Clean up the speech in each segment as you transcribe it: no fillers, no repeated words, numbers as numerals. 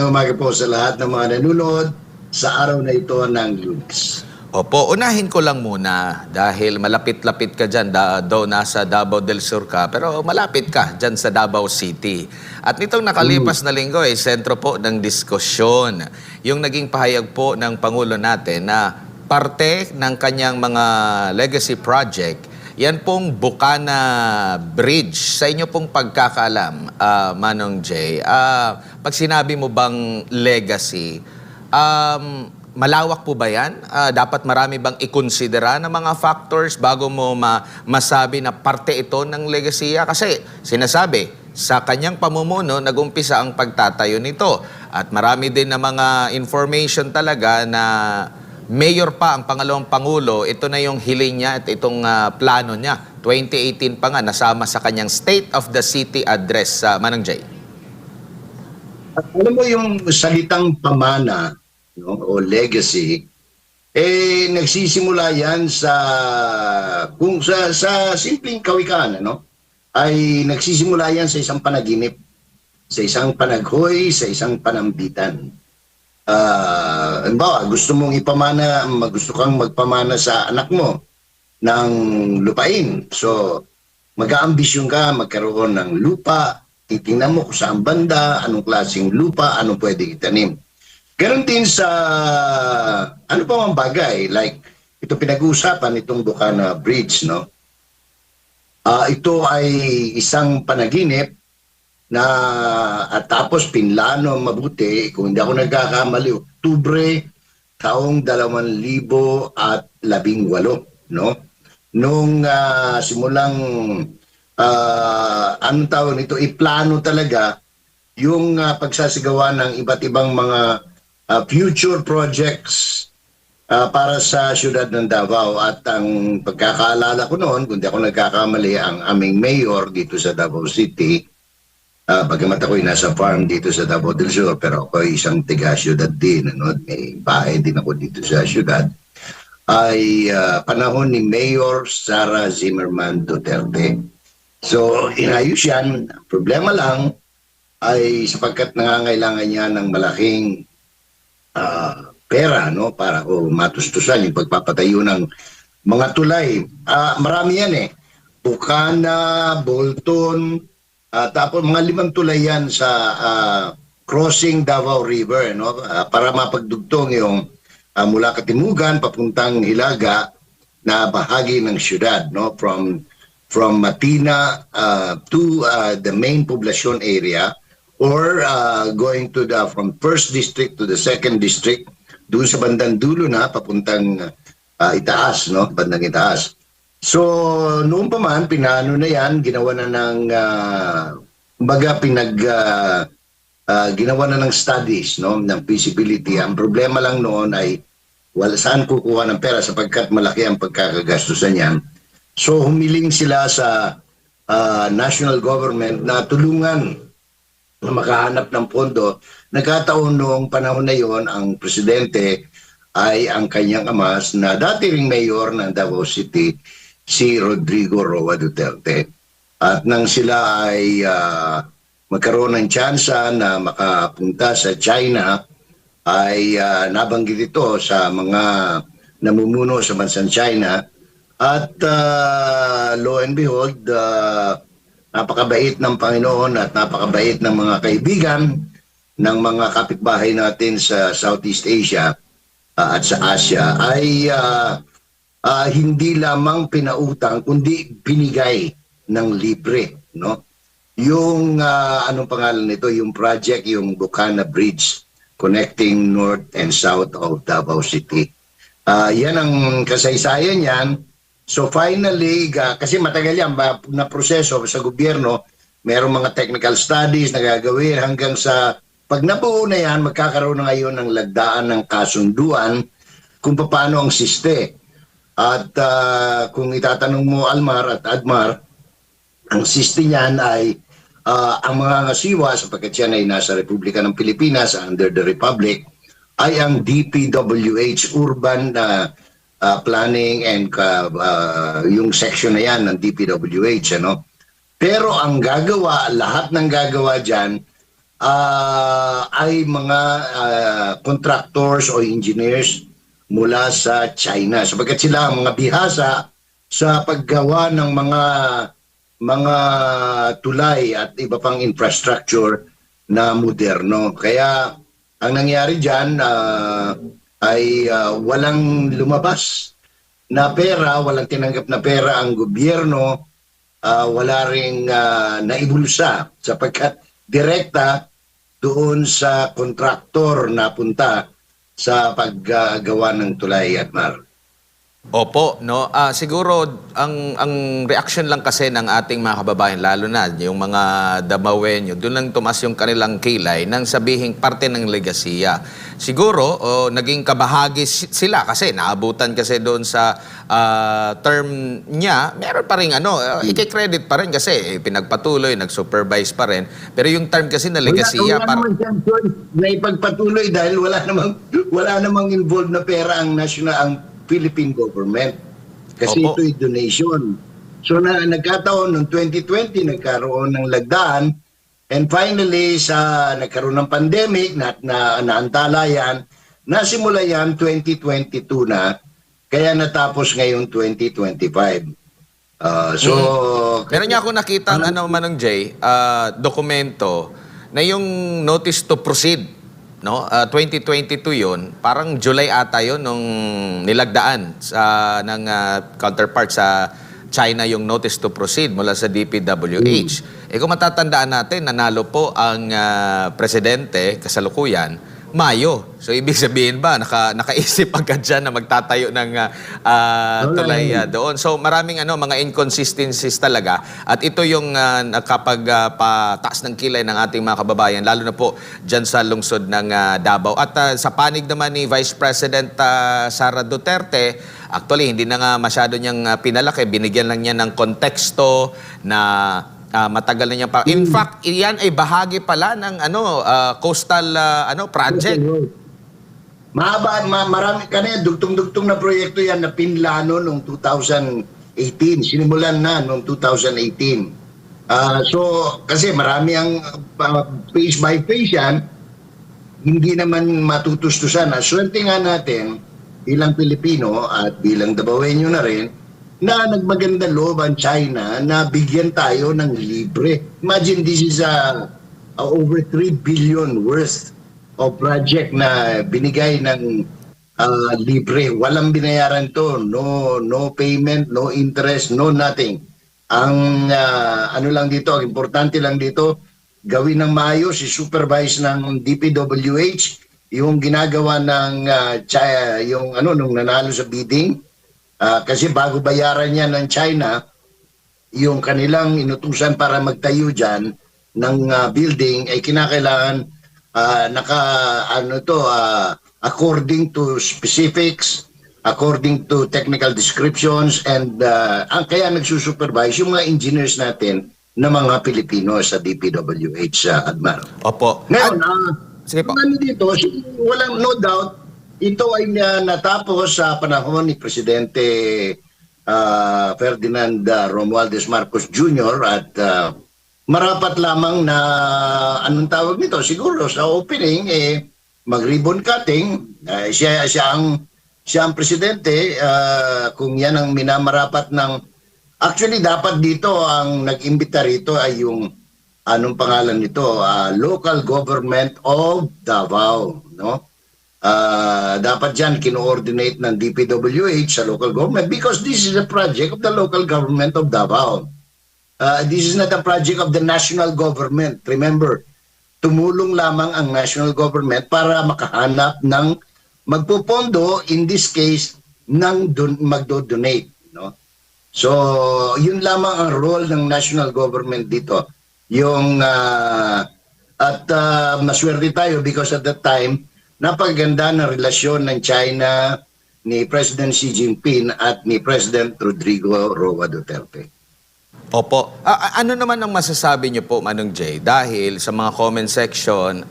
Umaga po sa lahat ng mga nanonood sa araw na ito ng Lunes. Opo, unahin ko lang muna dahil malapit-lapit ka dyan, daw nasa Davao del Sur ka, pero malapit ka dyan sa Davao City. At nitong nakalipas na linggo ay sentro po ng diskusyon yung naging pahayag po ng Pangulo natin na parte ng kanyang mga legacy project, yan pong Bukana Bridge. Sa inyo pong pagkakaalam, Manong Jay, pag sinabi mo bang legacy, malawak po ba yan? Dapat marami bang ikonsidera ng mga factors bago mo masabi na parte ito ng legasiya? Kasi sinasabi, sa kanyang pamumuno, nag-umpisa ang pagtatayo nito. At marami din na mga information talaga na mayor pa ang pangalawang pangulo, ito na yung hiling niya at itong plano niya. 2018 pa nga, nasama sa kanyang State of the City address, Manang Jay. At alam mo yung salitang pamana, no, o legacy, nagsisimula yan kung sa simpleng kawikaan, ano, ay nagsisimula yan sa isang panaginip, sa isang panaghoy, sa isang panambitan. Halimbawa, gusto kang magpamana sa anak mo ng lupain. So, mag-aambisyon ka, magkaroon ng lupa, titingnan mo kung saan banda, anong klaseng lupa, anong pwede itanim. Ganon din sa ano pa mang bagay, like ito pinag-uusapan itong Bukana Bridge, no? Ito ay isang panaginip na at tapos pinlano mabuti, kung hindi ako nagkakamali, Oktubre taong 2018, no? Nung simulang anong tawag nito, iplano talaga yung pagsasagawa ng iba't ibang mga future projects para sa siyudad ng Davao. At ang pagkakaalala ko noon, kung di ako nagkakamali, ang aming mayor dito sa Davao City, bagamat ako'y nasa farm dito sa Davao del Sur, pero ako'y isang tiga-siyudad din, ano? May bahay din ako dito sa siyudad, ay panahon ni Mayor Sara Zimmerman Duterte. So, inayos yan. Problema lang ay sapagkat nangangailangan niya ng malaking pera, no, para matustusan yung pagpapatayo ng mga tulay. Marami yan Bukana, Bolton, tapos mga 5 tulay yan sa crossing Davao River, no, para mapagdugtong yung mula Katimugan papuntang Hilaga na bahagi ng syudad, no, from Matina to the main poblacion area, or going to from 1st district to the 2nd district, doon sa bandang dulo na papuntang Itaas, no, bandang Itaas. So noon pa man pinano na yan, ginawa na ng ginawa na ng studies, no, ng feasibility. Ang problema lang noon ay wala saan kukuha ng pera sapagkat malaki ang pagkakagastusan niyan. So humiling sila sa national government na tulungan na makahanap ng pondo. Nagkataon noong panahon na yon, ang presidente ay ang kanyang ama na dati ring mayor ng Davao City, si Rodrigo Roa Duterte. At nang sila ay magkaroon ng tsansa na makapunta sa China, ay nabanggit ito sa mga namumuno sa bansang China. At lo and behold, napakabait ng Panginoon at napakabait ng mga kaibigan ng mga kapitbahay natin sa Southeast Asia at sa Asia ay hindi lamang pinautang kundi binigay ng libre, no? Yung anong pangalan nito, yung project, yung Bukana Bridge connecting north and south of Davao City. Yan ang kasaysayan yan. So finally, kasi matagal yan na proseso sa gobyerno, mayroong mga technical studies na gagawin hanggang sa pag nabuo na yan, magkakaroon na ngayon ng lagdaan ng kasunduan kung paano ang siste. At kung itatanong mo, Almar at Admar, ang siste niyan ay ang mga ngasiwa, sapagkat yan ay nasa Republika ng Pilipinas under the Republic, ay ang DPWH, Urban Planning and yung section na yan ng DPWH, ano? Pero ang gagawa, lahat ng gagawa dyan ay mga contractors o engineers mula sa China. Sapagkat sila ang mga bihasa sa paggawa ng mga tulay at iba pang infrastructure na moderno. Kaya ang nangyari diyan ay walang lumabas na pera, walang tinanggap na pera ang gobyerno, wala ring naibulsa sapagkat direkta doon sa kontraktor na punta sa paggawa ng tulay at mar. Opo, no. Siguro ang reaction lang kasi ng ating mga kababayan, lalo na yung mga Damawenyo, doon lang tumas yung kanilang kilay nang sabihing parte ng legasiya. Siguro naging kabahagi sila kasi naabutan kasi doon sa term niya, meron pa rin i-credit pa rin kasi pinagpatuloy, nag-supervise pa rin. Pero yung term kasi na legasiya Wala naman siyang choice na ipagpatuloy dahil wala namang involved na pera ang Philippine government. Kasi Opo. ito'y donation. So nagkataon noong 2020 nagkaroon ng lagdaan, and finally nagkaroon ng pandemic na naantala yan, nasimula yan 2022 na, kaya natapos ngayon 2025. Meron niya ako nakita Manong Jay, dokumento na yung notice to proceed, no? 2022 yun, parang July ata yun nung nilagdaan ng counterpart sa China yung notice to proceed mula sa DPWH. Kung matatandaan natin, nanalo po ang presidente kasalukuyan Mayo. So ibig sabihin ba nakaisip agad dyan na magtatayo ng tulay doon. So maraming mga inconsistencies talaga, at ito yung nakapagpataas ng kilay ng ating mga kababayan, lalo na po dyan sa lungsod ng Davao. At sa panig naman ni Vice President Sara Duterte, actually hindi na nga masyado niyang pinalaki, binigyan lang niya ng konteksto na matagal na niya pa. In fact, iyan ay bahagi pala ng coastal project. Marami kanina, dugtong-dugtong na proyekto yan na pinlano noong 2018. Sinimulan na noong 2018. So, kasi marami ang phase by phase yan, hindi naman matutustusan. Swerte nga natin, bilang Pilipino at bilang Dabawenyo na rin, na nagmaganda loob ang China na bigyan tayo ng libre. Imagine, this is over 3 billion worth of project na binigay ng libre. Walang binayaran to. No payment, no interest, no nothing. Ang lang dito, ang importante lang dito, gawin ng maayos, i-supervise ng DPWH yung ginagawa ng nung nanalo sa bidding. Kasi bago bayaran niya ng China, yung kanilang inutusan para magtayo dyan ng building ay kinakailangan according to specifics, according to technical descriptions, and kaya nagsusupervise yung mga engineers natin na mga Pilipino sa DPWH, Admar. Opo. Ngayon, sige po. dito, walang no doubt, ito ay natapos sa panahon ni Presidente Ferdinand Romualdez Marcos Jr. at marapat lamang na anong tawag nito, siguro sa opening mag-ribbon cutting. Siya ang presidente, kung yan ang minamarapat ng, actually dapat dito ang nag-imbita rito ay yung anong pangalan nito, Local Government of Davao, no? Dapat dyan kino-ordinate ng DPWH sa local government because this is a project of the local government of Davao. This is not a project of the national government. Remember, tumulong lamang ang national government para makahanap ng magpupondo, in this case, ng magdo-donate. No? So, yun lamang ang role ng national government dito. Yung, maswerte tayo because at that time, napaganda ng relasyon ng China ni President Xi Jinping at ni President Rodrigo Roa Duterte. Opo. Ano naman ang masasabi niyo po, Manong Jay? Dahil sa mga comment section,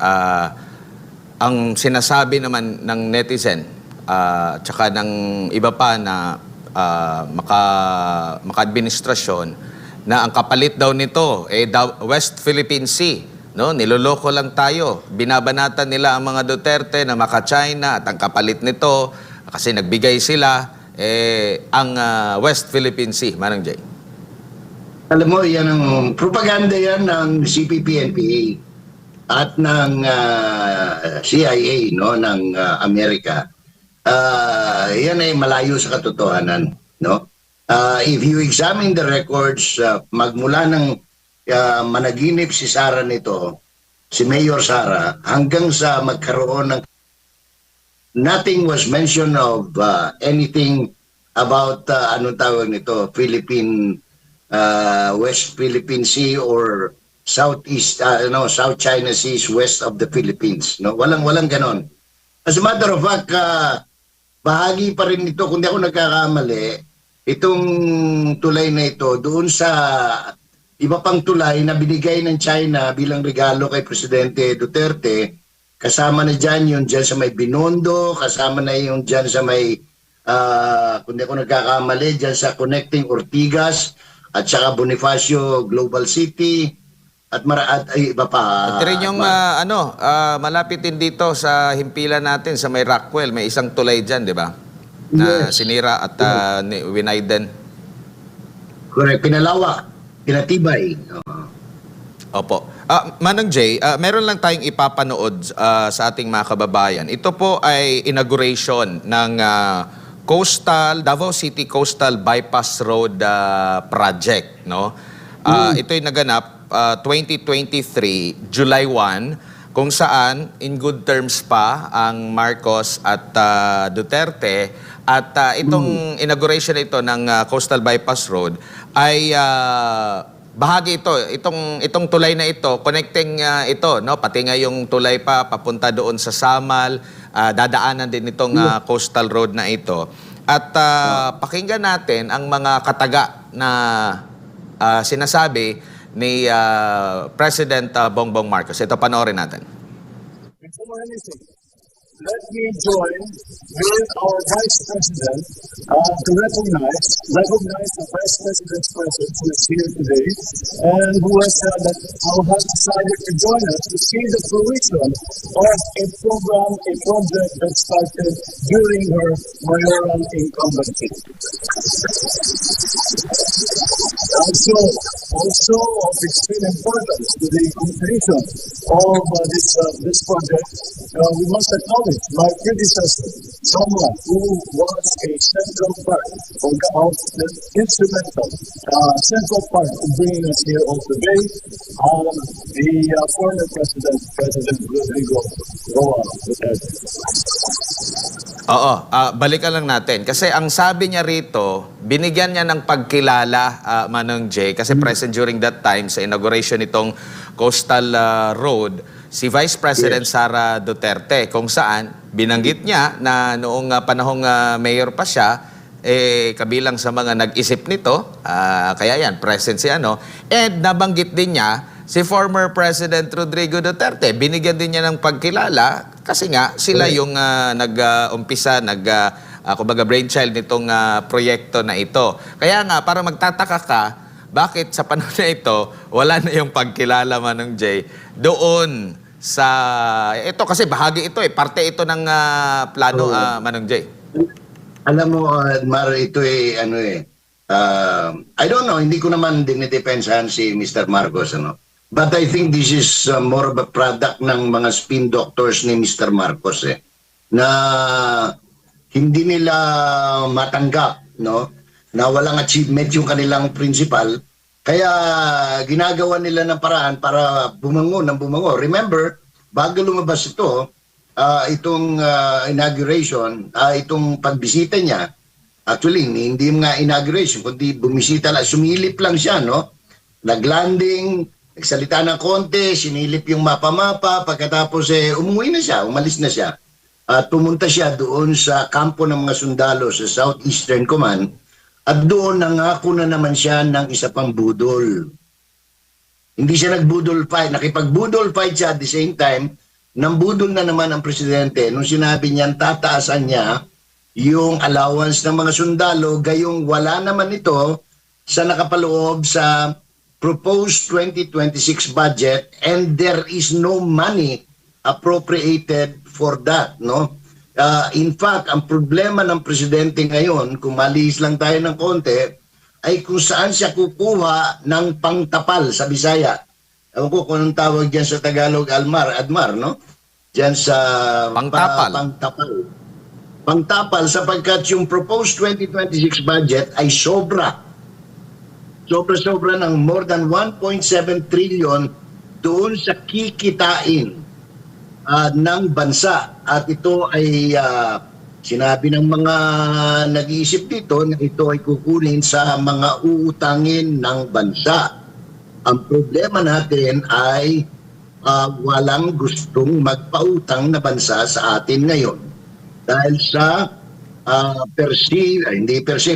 ang sinasabi naman ng netizen, tsaka ng iba pa na maka-administrasyon, na ang kapalit daw nito, West Philippine Sea, No, niloloko lang tayo. Binabanatan nila ang mga Duterte na maka-China at ang kapalit nito kasi nagbigay sila ang West Philippine Sea, Manang Jay. Alam mo, yan ang propaganda yan ng CPP-NPA at ng CIA, no, ng Amerika. Yan ay malayo sa katotohanan, no? If you examine the records, magmula ng managinip si Sara nito, si Mayor Sara, hanggang sa magkaroon ng nothing was mentioned of anything about anong tawag nito, West Philippine Sea or Southeast, South China Sea is west of the Philippines. No, walang ganon. As a matter of fact, bahagi pa rin ito, kung di ako nagkakamali, itong tulay na ito doon sa iba pang tulay na binigay ng China bilang regalo kay Presidente Duterte. Kasama na dyan yung dyan sa may Binondo, kasama na yung dyan sa may, kung di ako nagkakamali, dyan sa connecting Ortigas, at saka Bonifacio Global City, at iba pa. At rin yung malapit din dito sa himpilan natin, sa may Rockwell, may isang tulay dyan, di ba? Na sinira at winiden. Correct, pinalawak, pinatibay. Opo. Manang Jay, meron lang tayong ipapanood sa ating mga kababayan. Ito po ay inauguration ng Davao City Coastal Bypass Road project, no? Ito ay naganap 2023 July 1 kung saan in good terms pa ang Marcos at Duterte at itong inauguration ito ng Coastal Bypass Road ay bahagi itong tulay na ito, connecting ito, no? Pati nga yung tulay pa papunta doon sa Samal, dadaanan din itong coastal road na ito. At pakinggan natin ang mga kataga na sinasabi ni President Bongbong Marcos. Ito, panoorin natin. Before anything, let me join with our Vice President to recognize the Vice President's presence who is here today and who has said that has decided to join us to see the fruition of a project that started during her mayoral incumbency. Also of extreme importance to the completion of this project, we must acknowledge my predecessor, someone who was a central part of the instrumental central part of bringing us here all today, the former President Rodrigo Roa Duterte. Oo, balikan lang natin. Kasi ang sabi niya rito, binigyan niya ng pagkilala, Manong Jay, kasi present during that time sa inauguration nitong Coastal Road, si Vice President Sara Duterte, kung saan binanggit niya na noong panahong mayor pa siya, kabilang sa mga nag-isip nito, kaya yan, present si and nabanggit din niya si former President Rodrigo Duterte. Binigyan din niya ng pagkilala kasi nga sila yung nag-umpisa, kumbaga brainchild nitong proyekto na ito. Kaya nga, para magtataka ka, bakit sa panahon na ito, wala na yung pagkilala, Manong Jay, doon sa... Ito kasi bahagi ito parte ito ng plano, Manong Jay. Alam mo, Mar, ito I don't know, hindi ko naman dinidepensahan si Mr. Marcos, But I think this is more of a product ng mga spin doctors ni Mr. Marcos, na hindi nila matanggap, na walang achievement yung kanilang principal, kaya ginagawa nila ng paraan para bumango. Remember, bago lumabas ito, itong inauguration, itong pagbisita niya, actually, hindi nga inauguration, kundi bumisita lang, sumilip lang siya, naglanding, nagsalita ng konti, sinilip yung mapa-mapa, pagkatapos umuwi na siya, umalis na siya. At pumunta siya doon sa kampo ng mga sundalo sa Southeastern Command at doon nangako na naman siya ng isa pang budol. Hindi siya nagbudol fight, nakipagbudol fight siya at the same time, nambudol na naman ang presidente nung sinabi niyan tataasan niya yung allowance ng mga sundalo, gayong wala naman ito sa nakapaloob sa proposed 2026 budget and there is no money appropriated for that, no? In fact, ang problema ng presidente ngayon, kung malihis lang tayo ng konti, ay kung saan siya kukuha ng pangtapal sa Bisaya. Ewan ko kung anong tawag dyan sa Tagalog, admar, no? Dyan sa Pangtapal. pangtapal. Pangtapal sapagkat yung proposed 2026 budget ay sobra ng more than 1.7 trillion doon sa kikitain ng bansa. At ito ay sinabi ng mga nag-iisip dito na ito ay kukunin sa mga uutangin ng bansa. Ang problema natin ay walang gustong magpautang na bansa sa atin ngayon. Dahil sa hindi per se,